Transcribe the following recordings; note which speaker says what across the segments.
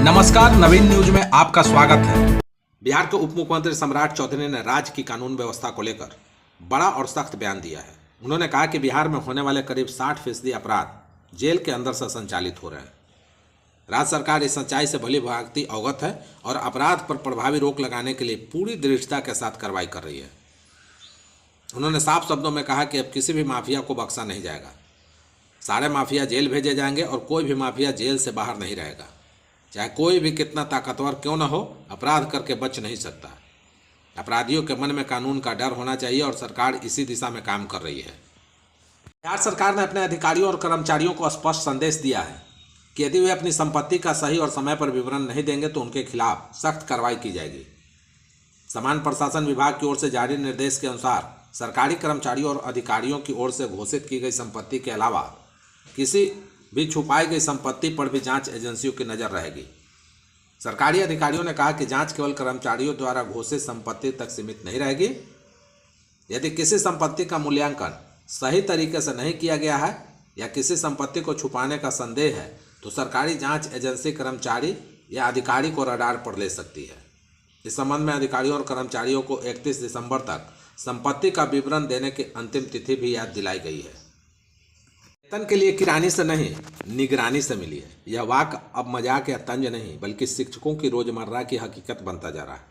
Speaker 1: नमस्कार, नवीन न्यूज में आपका स्वागत है। बिहार के उप मुख्यमंत्री सम्राट चौधरी ने राज्य की कानून व्यवस्था को लेकर बड़ा और सख्त बयान दिया है। उन्होंने कहा कि बिहार में होने वाले करीब 60% अपराध जेल के अंदर से संचालित हो रहे हैं। राज्य सरकार इस सच्चाई से भली भांति अवगत है और अपराध पर प्रभावी रोक लगाने के लिए पूरी दृढ़ता के साथ कार्रवाई कर रही है। उन्होंने साफ शब्दों में कहा कि अब किसी भी माफिया को बख्शा नहीं जाएगा। सारे माफिया जेल भेजे जाएंगे और कोई भी माफिया जेल से बाहर नहीं रहेगा। चाहे कोई भी कितना ताकतवर क्यों न हो, अपराध करके बच नहीं सकता। अपराधियों के मन में कानून का डर होना चाहिए और सरकार इसी दिशा में काम कर रही है। बिहार सरकार ने अपने अधिकारियों और कर्मचारियों को स्पष्ट संदेश दिया है कि यदि वे अपनी संपत्ति का सही और समय पर विवरण नहीं देंगे तो उनके खिलाफ सख्त कार्रवाई की जाएगी। सामान्य प्रशासन विभाग की ओर से जारी निर्देश के अनुसार सरकारी कर्मचारियों और अधिकारियों की ओर से घोषित की गई संपत्ति के अलावा किसी भी छुपाई गई संपत्ति पर भी जांच एजेंसियों की नजर रहेगी। सरकारी अधिकारियों ने कहा कि जांच केवल कर्मचारियों द्वारा घोषित संपत्ति तक सीमित नहीं रहेगी। यदि किसी संपत्ति का मूल्यांकन सही तरीके से नहीं किया गया है या किसी संपत्ति को छुपाने का संदेह है तो सरकारी जांच एजेंसी कर्मचारी या अधिकारी को रडार पर ले सकती है। इस संबंध में अधिकारियों और कर्मचारियों को 31 दिसंबर तक संपत्ति का विवरण देने की अंतिम तिथि भी याद दिलाई गई है। वेतन के लिए किरानी से नहीं, निगरानी से मिली है। यह वाक अब मजाक या तंज नहीं बल्कि शिक्षकों की रोजमर्रा की हकीकत बनता जा रहा है।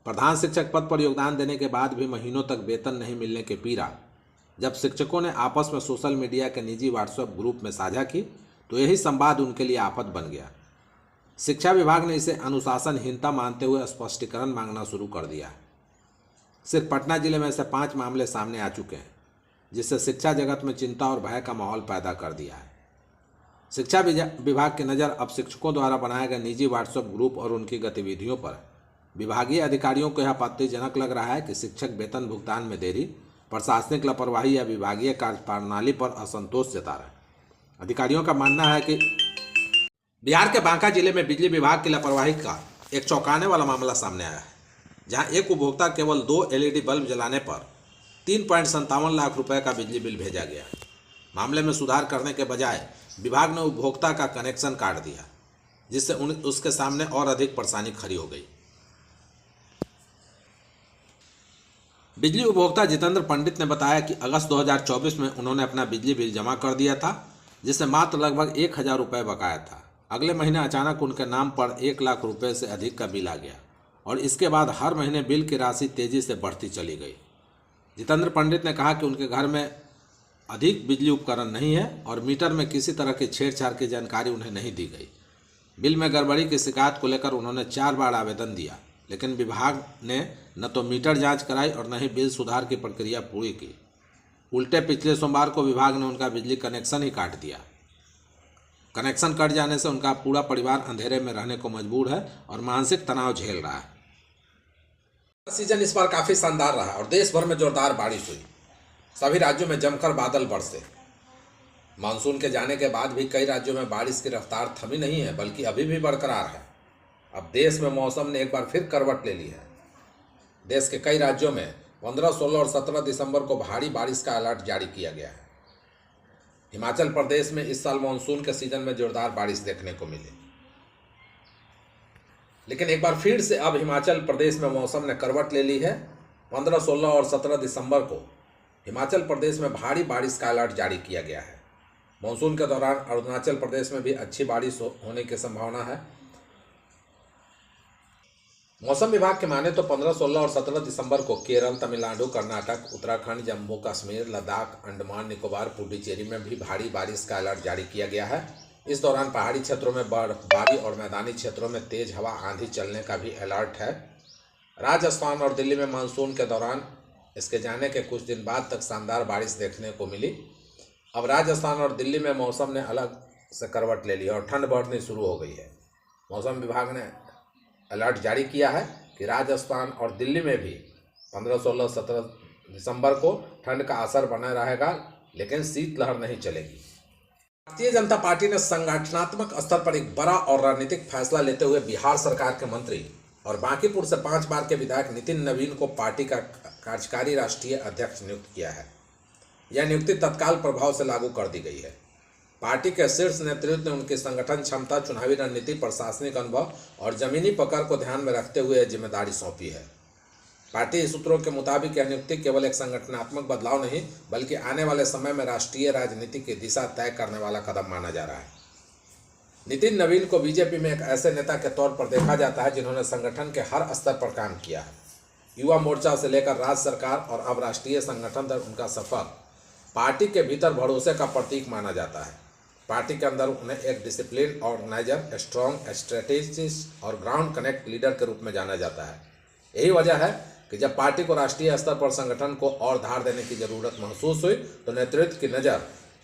Speaker 1: प्रधान शिक्षक पद पर योगदान देने के बाद भी महीनों तक वेतन नहीं मिलने के पीड़ा जब शिक्षकों ने आपस में सोशल मीडिया के निजी व्हाट्सएप ग्रुप में साझा की तो यही संवाद उनके लिए आफत बन गया। शिक्षा विभाग ने इसे अनुशासनहीनता मानते हुए स्पष्टीकरण मांगना शुरू कर दिया है। सिर्फ पटना जिले में से 5 मामले सामने आ चुके हैं जिससे शिक्षा जगत में चिंता और भय का माहौल पैदा कर दिया है। शिक्षा विभाग की नज़र अब शिक्षकों द्वारा बनाए गए निजी व्हाट्सएप ग्रुप और उनकी गतिविधियों पर विभागीय अधिकारियों को यह आपत्तिजनक लग रहा है कि शिक्षक वेतन भुगतान में देरी, प्रशासनिक लापरवाही या विभागीय कार्यप्रणाली पर असंतोष जता रहे हैं। अधिकारियों का मानना है कि बिहार के बांका जिले में बिजली विभाग की लापरवाही का एक चौंकाने वाला मामला सामने आया है, जहाँ एक उपभोक्ता केवल 2 LED बल्ब जलाने पर 3.57 लाख रुपए का बिजली बिल भेजा गया। मामले में सुधार करने के बजाय विभाग ने उपभोक्ता का कनेक्शन काट दिया, जिससे उसके सामने और अधिक परेशानी खड़ी हो गई। बिजली उपभोक्ता जितेंद्र पंडित ने बताया कि अगस्त 2024 में उन्होंने अपना बिजली बिल जमा कर दिया था, जिससे मात्र लगभग 1000 रुपये बकाया था। अगले महीने अचानक उनके नाम पर 1 लाख रुपये से अधिक का बिल आ गया और इसके बाद हर महीने बिल की राशि तेजी से बढ़ती चली गई। जितेंद्र पंडित ने कहा कि उनके घर में अधिक बिजली उपकरण नहीं है और मीटर में किसी तरह की छेड़छाड़ की जानकारी उन्हें नहीं दी गई। बिल में गड़बड़ी की शिकायत को लेकर उन्होंने 4 बार आवेदन दिया, लेकिन विभाग ने न तो मीटर जांच कराई और न ही बिल सुधार की प्रक्रिया पूरी की। उल्टे पिछले सोमवार को विभाग ने उनका बिजली कनेक्शन ही काट दिया। कनेक्शन कट जाने से उनका पूरा परिवार अंधेरे में रहने को मजबूर है और मानसिक तनाव झेल रहा है। सीजन इस बार काफी शानदार रहा और देश भर में जोरदार बारिश हुई। सभी राज्यों में जमकर बादल बरसे। मानसून के जाने के बाद भी कई राज्यों में बारिश की रफ्तार थमी नहीं है बल्कि अभी भी बरकरार है। अब देश में मौसम ने एक बार फिर करवट ले ली है। देश के कई राज्यों में 15, 16 और 17 दिसंबर को भारी बारिश का अलर्ट जारी किया गया है। हिमाचल प्रदेश में इस साल मानसून के सीजन में जोरदार बारिश देखने को मिली, लेकिन एक बार फिर से अब हिमाचल प्रदेश में मौसम ने करवट ले ली है। 15, 16 और 17 दिसंबर को हिमाचल प्रदेश में भारी बारिश का अलर्ट जारी किया गया है। मानसून के दौरान अरुणाचल प्रदेश में भी अच्छी बारिश होने की संभावना है। मौसम विभाग के माने तो 15, 16 और 17 दिसंबर को केरल, तमिलनाडु, कर्नाटक, उत्तराखंड, जम्मू कश्मीर, लद्दाख, अंडमान निकोबार, पुडुचेरी में भी भारी बारिश का अलर्ट जारी किया गया है। इस दौरान पहाड़ी क्षेत्रों में बर्फबारी और मैदानी क्षेत्रों में तेज हवा आंधी चलने का भी अलर्ट है। राजस्थान और दिल्ली में मानसून के दौरान इसके जाने के कुछ दिन बाद तक शानदार बारिश देखने को मिली। अब राजस्थान और दिल्ली में मौसम ने अलग से करवट ले ली और ठंड बढ़नी शुरू हो गई है। मौसम विभाग ने अलर्ट जारी किया है कि राजस्थान और दिल्ली में भी 15, 16, 17 दिसंबर को ठंड का असर बना रहेगा, लेकिन शीतलहर नहीं चलेगी। भारतीय जनता पार्टी ने संगठनात्मक स्तर पर एक बड़ा और रणनीतिक फैसला लेते हुए बिहार सरकार के मंत्री और बांकीपुर से 5 बार के विधायक नितिन नवीन को पार्टी का कार्यकारी राष्ट्रीय अध्यक्ष नियुक्त किया है। यह नियुक्ति तत्काल प्रभाव से लागू कर दी गई है। पार्टी के शीर्ष नेतृत्व ने उनकी संगठन क्षमता, चुनावी रणनीति, प्रशासनिक अनुभव और जमीनी पकड़ को ध्यान में रखते हुए जिम्मेदारी सौंपी है। पार्टी सूत्रों के मुताबिक यह नियुक्ति केवल एक संगठनात्मक बदलाव नहीं, बल्कि आने वाले समय में राष्ट्रीय राजनीति की दिशा तय करने वाला कदम माना जा रहा है। नितिन नवीन को बीजेपी में एक ऐसे नेता के तौर पर देखा जाता है जिन्होंने संगठन के हर स्तर पर काम किया है। युवा मोर्चा से लेकर राज्य सरकार और अब राष्ट्रीय संगठन तक उनका सफर पार्टी के भीतर भरोसे का प्रतीक माना जाता है। पार्टी के अंदर उन्हें एक डिसिप्लिन ऑर्गेनाइजर, स्ट्रॉन्ग स्ट्रेटेजिस्ट और ग्राउंड कनेक्ट लीडर के रूप में जाना जाता है। यही वजह है कि जब पार्टी को राष्ट्रीय स्तर पर संगठन को और धार देने की जरूरत महसूस हुई तो नेतृत्व की नज़र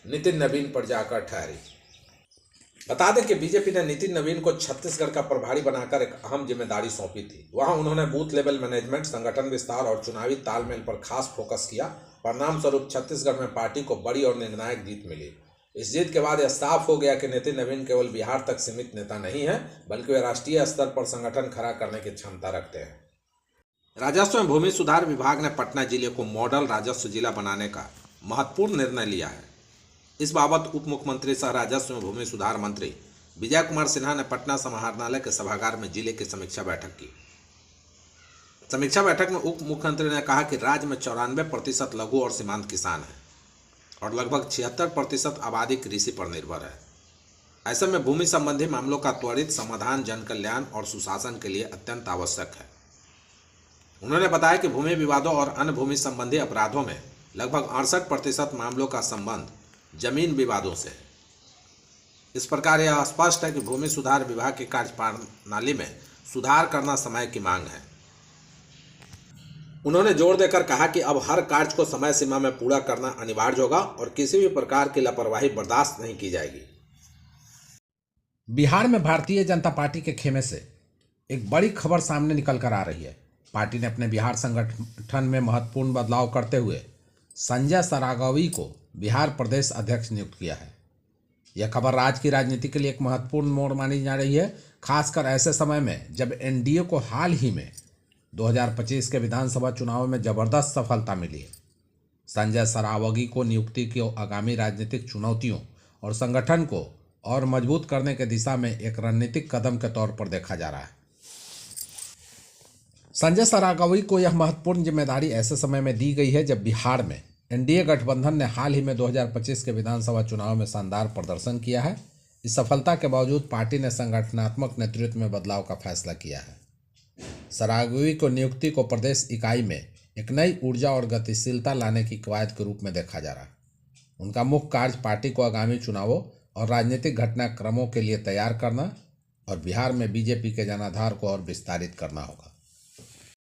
Speaker 1: नितिन नवीन पर जाकर ठहरी। बता दें कि बीजेपी ने नितिन नवीन को छत्तीसगढ़ का प्रभारी बनाकर एक अहम जिम्मेदारी सौंपी थी। वहां उन्होंने बूथ लेवल मैनेजमेंट, संगठन विस्तार और चुनावी तालमेल पर खास फोकस किया। परिणाम स्वरूप छत्तीसगढ़ में पार्टी को बड़ी और निर्णायक जीत मिली। इस जीत के बाद यह साफ हो गया कि नितिन नवीन केवल बिहार तक सीमित नेता नहीं है, बल्कि वे राष्ट्रीय स्तर पर संगठन खड़ा करने की क्षमता रखते हैं। राजस्व एवं भूमि सुधार विभाग ने पटना जिले को मॉडल राजस्व जिला बनाने का महत्वपूर्ण निर्णय लिया है। इस बाबत उप मुख्यमंत्री सह राजस्व एवं भूमि सुधार मंत्री विजय कुमार सिन्हा ने पटना समाहरणालय के सभागार में जिले की समीक्षा बैठक की। समीक्षा बैठक में उप मुख्यमंत्री ने कहा कि राज्य में 94% लघु और सीमांत किसान हैं और लगभग 76% आबादी कृषि पर निर्भर है। ऐसे में भूमि संबंधी मामलों का त्वरित समाधान जन कल्याण और सुशासन के लिए अत्यंत आवश्यक है। उन्होंने बताया कि भूमि विवादों और अन्य भूमि संबंधी अपराधों में लगभग 68% मामलों का संबंध जमीन विवादों से है। इस प्रकार यह स्पष्ट है कि भूमि सुधार विभाग की कार्यप्रणाली में सुधार करना समय की मांग है। उन्होंने जोर देकर कहा कि अब हर कार्य को समय सीमा में पूरा करना अनिवार्य होगा और किसी भी प्रकार की लापरवाही बर्दाश्त नहीं की जाएगी।
Speaker 2: बिहार में भारतीय जनता पार्टी के खेमे से एक बड़ी खबर सामने निकल कर आ रही है। पार्टी ने अपने बिहार संगठन में महत्वपूर्ण बदलाव करते हुए संजय सरागवी को बिहार प्रदेश अध्यक्ष नियुक्त किया है। यह खबर राज्य की राजनीति के लिए एक महत्वपूर्ण मोड़ मानी जा रही है, खासकर ऐसे समय में जब एनडीए को हाल ही में 2025 के विधानसभा चुनाव में जबरदस्त सफलता मिली है। संजय सरावगी को नियुक्ति की आगामी राजनीतिक चुनौतियों और संगठन को और मजबूत करने की दिशा में एक रणनीतिक कदम के तौर पर देखा जा रहा है। संजय सरागवी को यह महत्वपूर्ण जिम्मेदारी ऐसे समय में दी गई है जब बिहार में एनडीए गठबंधन ने हाल ही में 2025 के विधानसभा चुनाव में शानदार प्रदर्शन किया है। इस सफलता के बावजूद पार्टी ने संगठनात्मक नेतृत्व में बदलाव का फैसला किया है। सरागवी को नियुक्ति को प्रदेश इकाई में एक नई ऊर्जा और गतिशीलता लाने की कवायद के रूप में देखा जा रहा है। उनका मुख्य कार्य पार्टी को आगामी चुनावों और राजनीतिक घटनाक्रमों के लिए तैयार करना और बिहार में बीजेपी के जनाधार को और विस्तारित करना होगा।